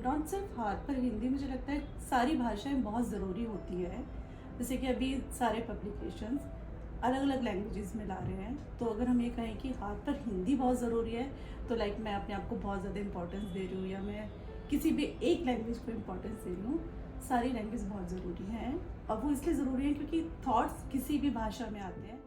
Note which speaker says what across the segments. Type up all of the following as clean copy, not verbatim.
Speaker 1: Not सिर्फ हाथ पर हिंदी, मुझे लगता है सारी भाषाएं बहुत ज़रूरी होती है। जैसे कि अभी सारे पब्लिकेशंस अलग अलग लैंग्वेजेस में ला रहे हैं, तो अगर हम ये कहें कि हाथ पर हिंदी बहुत ज़रूरी है, तो लाइक मैं अपने आप को बहुत ज़्यादा इंपॉर्टेंस दे रही हूँ, या मैं किसी भी एक लैंग्वेज को इंपॉर्टेंस दे रही हूँ। सारी लैंग्वेज बहुत ज़रूरी हैं, और वो इसलिए ज़रूरी है क्योंकि थॉट्स किसी भी भाषा में आते हैं।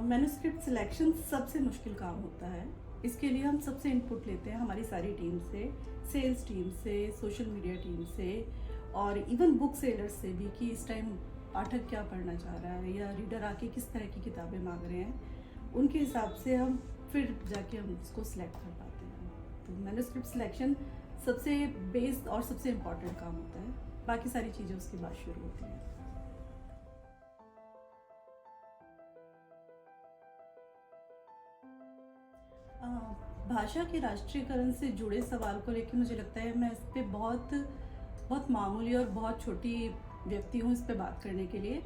Speaker 1: मैन्युस्क्रिप्ट सिलेक्शन सबसे मुश्किल काम होता है। इसके लिए हम सबसे इनपुट लेते हैं हमारी सारी टीम से, सेल्स टीम से, सोशल मीडिया टीम से, और इवन बुक सेलर्स से भी, कि इस टाइम पाठक क्या पढ़ना चाह रहा है या रीडर आके किस तरह की किताबें मांग रहे हैं। उनके हिसाब से हम फिर जाके हम उसको सिलेक्ट कर पाते हैं। तो मैन्युस्क्रिप्ट सिलेक्शन सबसे बेस और सबसे इम्पॉर्टेंट काम होता है, बाकी सारी चीज़ें उसके बाद शुरू होती हैं। अ, भाषा के राष्ट्रीयकरण से जुड़े सवाल को लेकर मुझे लगता है मैं इस पे बहुत बहुत मामूली और बहुत छोटी व्यक्ति हूँ इस पे बात करने के लिए।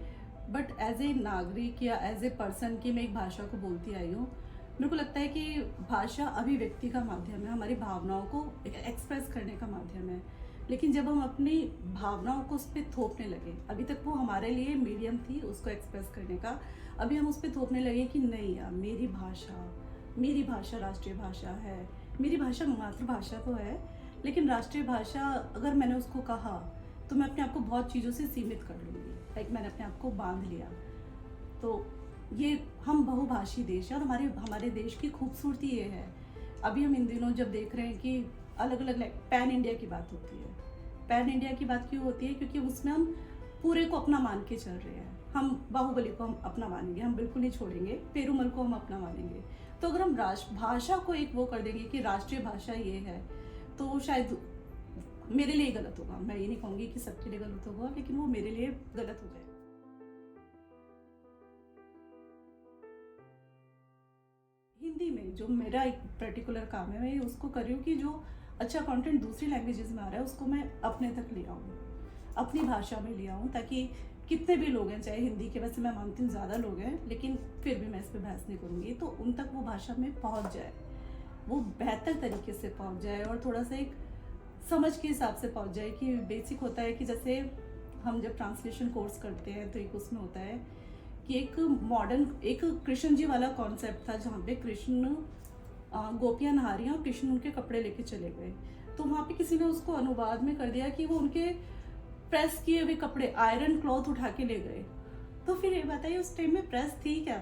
Speaker 1: बट एज ए नागरिक या एज ए पर्सन की मैं एक भाषा को बोलती आई हूँ। मेरे को लगता है कि भाषा अभिव्यक्ति का माध्यम है, हमारी भावनाओं को एक्सप्रेस करने का माध्यम है। लेकिन जब हम अपनी भावनाओं को उस पर थोपने लगे, अभी तक वो हमारे लिए मीडियम थी उसको एक्सप्रेस करने का, अभी हम उस पर थोपने लगे कि नहीं यार, मेरी भाषा राष्ट्रीय भाषा है। मेरी भाषा मातृभाषा तो है, लेकिन राष्ट्रीय भाषा अगर मैंने उसको कहा तो मैं अपने आप को बहुत चीज़ों से सीमित कर लूँगी। लाइक मैंने अपने आप को बांध लिया। तो ये हम बहुभाषी देश है, और हमारे हमारे देश की खूबसूरती ये है। अभी हम इन दिनों जब देख रहे हैं कि अलग अलग पैन इंडिया की बात होती है। पैन इंडिया की बात क्यों होती है? क्योंकि उसमें हम पूरे को अपना मान के चल रहे हैं। हम बाहुबली को हम अपना मानेंगे, हम बिल्कुल नहीं छोड़ेंगे। पेरूमल को हम अपना मानेंगे। तो अगर हम राष्ट्र भाषा को एक वो कर देंगे कि राष्ट्रीय भाषा ये है, तो शायद मेरे लिए गलत होगा। मैं ये नहीं कहूँगी कि सबके लिए गलत होगा, लेकिन वो मेरे लिए गलत हो जाएगा। हिंदी में जो मेरा एक पर्टिकुलर काम है, मैं उसको कर रही हूँ कि जो अच्छा कंटेंट दूसरी लैंग्वेजेस में आ रहा है उसको मैं अपने तक ले आऊँ, अपनी भाषा में ले आऊँ, ताकि कितने भी लोग हैं, चाहे हिंदी के, वैसे मैं मानती हूँ ज़्यादा लोग हैं, लेकिन फिर भी मैं इस पर बहस नहीं करूँगी, तो उन तक वो भाषा में पहुँच जाए, वो बेहतर तरीके से पहुँच जाए, और थोड़ा सा एक समझ के हिसाब से पहुँच जाए। कि बेसिक होता है कि जैसे हम जब ट्रांसलेशन कोर्स करते हैं तो एक उसमें होता है कि एक मॉडर्न, एक कृष्ण जी वाला कॉन्सेप्ट था, जहाँ पे कृष्ण गोपियाँ नहा रही हैं और कृष्ण उनके कपड़े लेके चले गए। तो वहाँ पे किसी ने उसको अनुवाद में कर दिया कि वो उनके प्रेस किए हुए कपड़े, आयरन क्लॉथ उठा के ले गए। तो फिर ये बताइए उस टाइम में प्रेस थी क्या?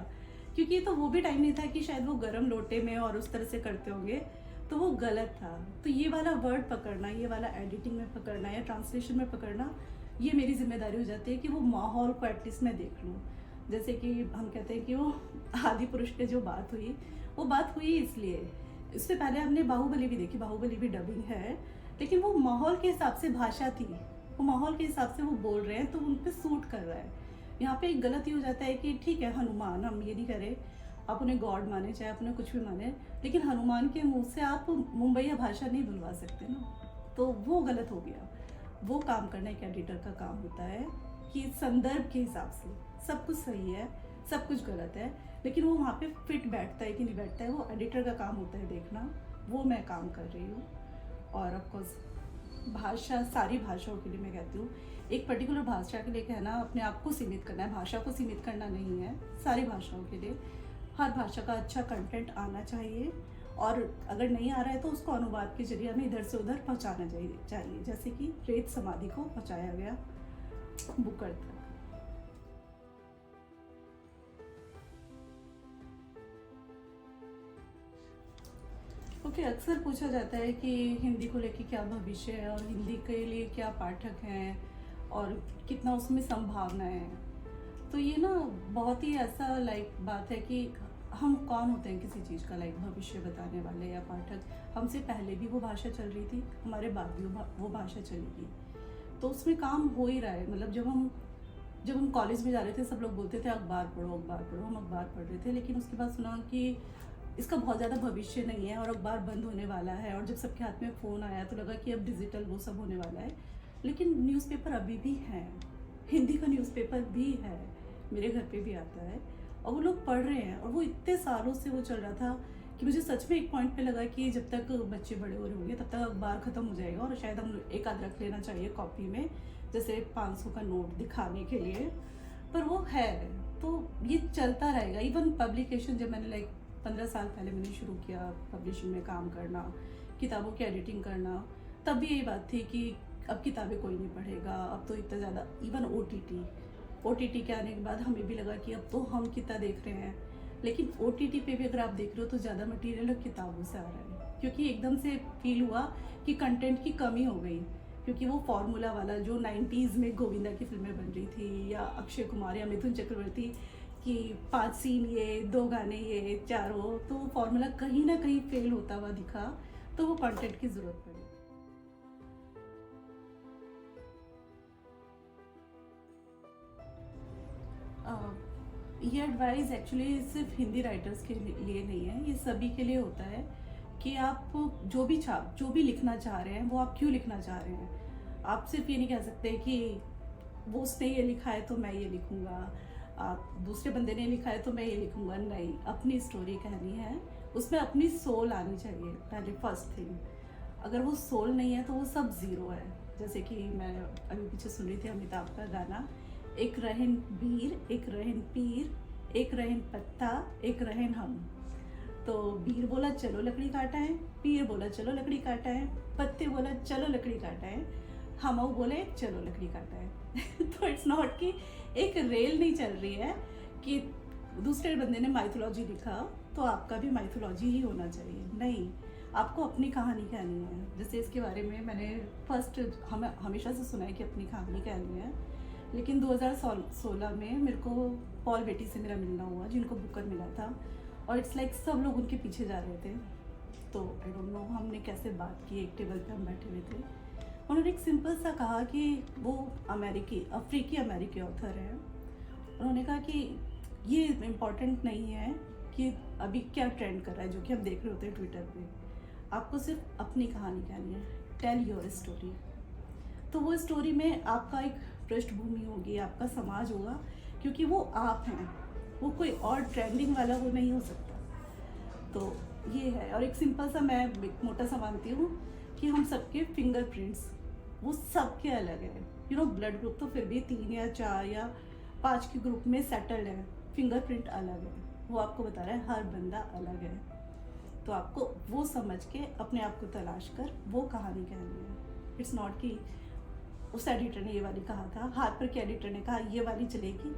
Speaker 1: क्योंकि तो वो भी टाइम नहीं था कि शायद वो गर्म लोटे में और उस तरह से करते होंगे, तो वो गलत था। तो ये वाला वर्ड पकड़ना, ये वाला एडिटिंग में पकड़ना या ट्रांसलेशन में पकड़ना, ये मेरी जिम्मेदारी हो जाती है कि वो माहौल को एटलीस्ट मैं देख लूँ। जैसे कि हम कहते हैं कि वो आदि पुरुष पे जो बात हुई, वो बात हुई इसलिए। इससे पहले हमने बाहुबली भी देखी, बाहुबली भी डबिंग है, लेकिन वो माहौल के हिसाब से भाषा थी, वो माहौल के हिसाब से वो बोल रहे हैं, तो उन पे सूट कर रहा है। यहाँ पे एक गलती हो जाता है कि ठीक है हनुमान, हम ये नहीं करें आप उन्हें गॉड माने, चाहे आप उन्हें कुछ भी माने, लेकिन हनुमान के मुंह से आप मुंबईया भाषा नहीं बुलवा सकते ना। तो वो गलत हो गया। वो काम करना एक एडिटर का काम होता है कि संदर्भ के हिसाब से सब कुछ सही है, सब कुछ गलत है, लेकिन वो वहाँ पे फिट बैठता है कि नहीं बैठता है, वो एडिटर का काम होता है देखना। वो मैं काम कर रही हूँ। और ऑफकोर्स भाषा, सारी भाषाओं के लिए मैं कहती हूँ, एक पर्टिकुलर भाषा के लिए कहना अपने आप को सीमित करना है, भाषा को सीमित करना नहीं है। सारी भाषाओं के लिए हर भाषा का अच्छा कंटेंट आना चाहिए, और अगर नहीं आ रहा है तो उसको अनुवाद के जरिए हमें इधर से उधर पहुँचाना चाहिए, जैसे कि रेत समाधि को पहुँचाया गया बुकर तक। ओके, अक्सर पूछा जाता है कि हिंदी को लेके क्या भविष्य है, और हिंदी के लिए क्या पाठक हैं, और कितना उसमें संभावना है। तो ये ना बहुत ही ऐसा बात है कि हम कौन होते हैं किसी चीज़ का भविष्य बताने वाले या पाठक। हमसे पहले भी वो भाषा चल रही थी, हमारे बाद भी वो भाषा चलेगी, तो उसमें काम हो ही रहा है। मतलब जब हम कॉलेज में जा रहे थे, सब लोग बोलते थे अखबार पढ़ो अखबार पढ़ो, हम अखबार पढ़ रहे थे, लेकिन उसके बाद सुना कि इसका बहुत ज़्यादा भविष्य नहीं है और अखबार बंद होने वाला है। और जब सबके हाथ में फ़ोन आया तो लगा कि अब डिजिटल वो सब होने वाला है, लेकिन न्यूज़पेपर अभी भी है, हिंदी का न्यूज़पेपर भी है, मेरे घर पे भी आता है, और वो लोग पढ़ रहे हैं, और वो इतने सालों से वो चल रहा था कि मुझे सच में एक पॉइंट पे लगा कि जब तक बच्चे बड़े हो रहे होंगे तब तक अखबार ख़त्म हो जाएगा, और शायद हम एक आध रख लेना चाहिए कॉपी में, जैसे 500 का नोट दिखाने के लिए। पर वो है, तो ये चलता रहेगा। इवन पब्लिकेशन, जब मैंने लाइक 15 साल पहले मैंने शुरू किया पब्लिशिंग में काम करना, किताबों की एडिटिंग करना, तब भी यही बात थी कि अब किताबें कोई नहीं पढ़ेगा, अब तो इतना ज़्यादा, इवन ओटीटी के आने के बाद हमें भी लगा कि अब तो हम कितना देख रहे हैं, लेकिन ओटीटी पे भी अगर आप देख रहे हो तो ज़्यादा मटेरियल किताबों से आ रहा है, क्योंकि एकदम से फील हुआ कि कंटेंट की कमी हो गई, क्योंकि वो फॉर्मूला वाला जो 90s में गोविंदा की फिल्में बन रही थी, या अक्षय कुमार या मिथुन चक्रवर्ती कि 5 सीन ये, 2 गाने ये, चारों, तो वो फॉर्मूला कहीं ना कहीं फेल होता हुआ दिखा, तो वो कंटेंट की ज़रूरत पड़ी। ये एडवाइस एक्चुअली सिर्फ हिंदी राइटर्स के लिए नहीं है, ये सभी के लिए होता है कि आप जो भी लिखना चाह रहे हैं वो आप क्यों लिखना चाह रहे हैं। आप सिर्फ ये नहीं कह सकते कि वो उसने ये लिखा है तो मैं ये लिखूँगा, आप दूसरे बंदे ने लिखा है तो मैं ये लिखूँगा। नहीं, अपनी स्टोरी कहनी है, उसमें अपनी सोल आनी चाहिए पहले, फर्स्ट थिंग। अगर वो सोल नहीं है तो वो सब ज़ीरो है। जैसे कि मैं अभी पीछे सुन रही थी अमिताभ का गाना, एक रहन बीर, एक रहन पीर, एक रहन पत्ता, एक रहन हम। तो बीर बोला चलो लकड़ी काटा है, पीर बोला चलो लकड़ी काटा है, पत्ते बोला चलो लकड़ी काटा है, हम बोले चलो लकड़ी काटा है। तो इट्स नॉट कि एक रेल नहीं चल रही है कि दूसरे बंदे ने माइथोलॉजी लिखा तो आपका भी माइथोलॉजी ही होना चाहिए। नहीं, आपको अपनी कहानी कहनी है। जैसे इसके बारे में मैंने हमेशा से सुना है कि अपनी कहानी कहनी है, लेकिन 2016 में मेरे को पॉल बेटी से मेरा मिलना हुआ, जिनको बुकर मिला था, और इट्स लाइक सब लोग उनके पीछे जा रहे थे। तो आई डोंट नो हमने कैसे बात की, एक टेबल पे हम बैठे हुए थे, उन्होंने एक सिंपल सा कहा कि वो अफ्रीकी अमेरिकी ऑथर हैं। उन्होंने कहा कि ये इम्पॉर्टेंट नहीं है कि अभी क्या ट्रेंड कर रहा है, जो कि हम देख रहे होते हैं ट्विटर पे। आपको सिर्फ अपनी कहानी कहनी है, टेल योर स्टोरी। तो वो स्टोरी में आपका एक पृष्ठभूमि होगी, आपका समाज होगा, क्योंकि वो आप हैं, वो कोई और ट्रेंडिंग वाला वो नहीं हो सकता। तो ये है। और एक सिंपल सा, मैं एक मोटा सा मानती हूँ कि हम सबके फिंगरप्रिंट्स वो सबके अलग है। ब्लड ग्रुप तो फिर भी 3 या 4 या 5 के ग्रुप में सेटल्ड है, फिंगरप्रिंट अलग है, वो आपको बता रहा है हर बंदा अलग है। तो आपको वो समझ के अपने आप को तलाश कर वो कहानी कहनी है। इट्स नॉट कि उस एडिटर ने ये वाली कहा था, हार्पर के एडिटर ने कहा ये वाली चलेगी,